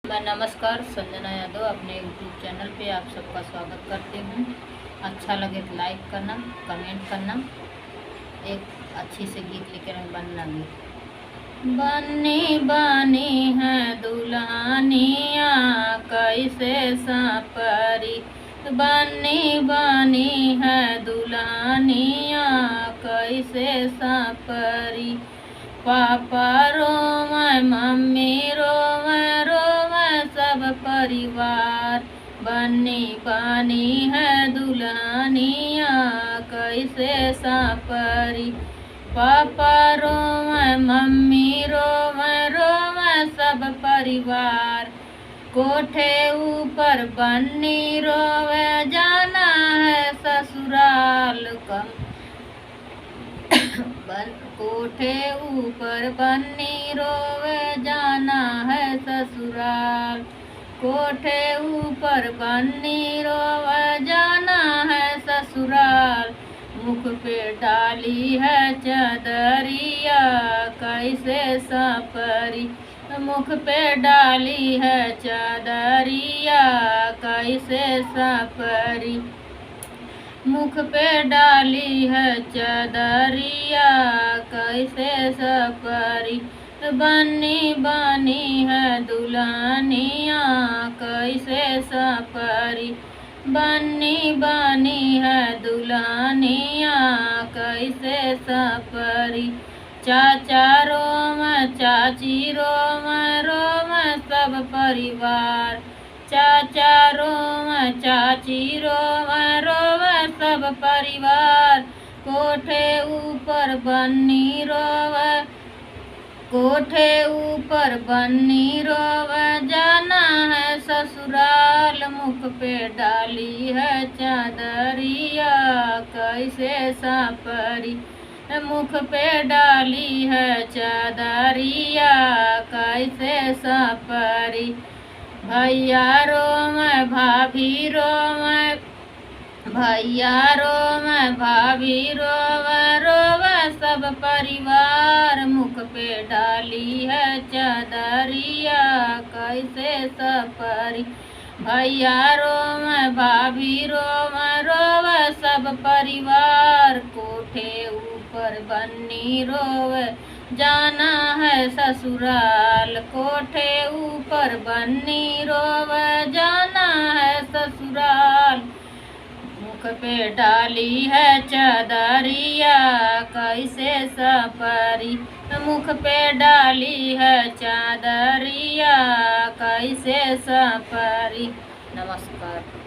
मैं नमस्कार संजना यादव अपने यूट्यूब चैनल पे आप सबका स्वागत करती हूँ। अच्छा लगे तो लाइक करना, कमेंट करना। एक अच्छी से गीत लेकर मैं बनना गीत। बनी बनी है दुल्हनिया कैसे सांपरी, बनी बनी है दुल्हनिया कैसे सांपरी। पापा रोवे मम्मी रोवे रोवे सब परिवार, बनी बनी है दुल्हनिया कैसे सांपरी। पापा रोवे मम्मी रोवे रोवे सब परिवार, कोठे ऊपर बन्नी रोवे जाना है ससुराल। कोठे ऊपर बन्नी रोवे जाना है ससुराल, कोठे ऊपर बन्नी रोवे जाना है ससुराल। मुख पे डाली है चादरिया कैसे सांपरी, मुख पे डाली है चादरिया कैसे सांपरी। मुख पे डाली है चादरिया कैसे सांपरी। बनी बनी है दुल्हनिया कैसे सांपरी, बनी बनी है दुल्हनिया कैसे सांपरी। चाचा रोवे चाची रोवे रोवे सब परिवार, चाचा रोवे चाची रोवे रोवे सब परिवार। कोठे ऊपर बन्नी रोवे, कोठे ऊपर बन्नी रोवे जाना है ससुराल। मुख पे डाली है चादरिया कैसे सांपरी, मुख पे डाली है चादरिया कैसे सांपरी। भैया रोवे भाभी रोवे, भैया रोवे भाभी रोवे रोवे सब परिवार। मुख पे डाली है चादरिया कैसे सांपरी। भैया रोवे भाभी रोवे रोवे सब परिवार, कोठे ऊपर बन्नी रोवे जाना है ससुराल। कोठे ऊपर बन्नी रोवे जाना है ससुराल। मुख पे डाली है चादरिया कैसे सांपरी, मुख पे डाली है चादरिया कैसे सांपरी। नमस्कार।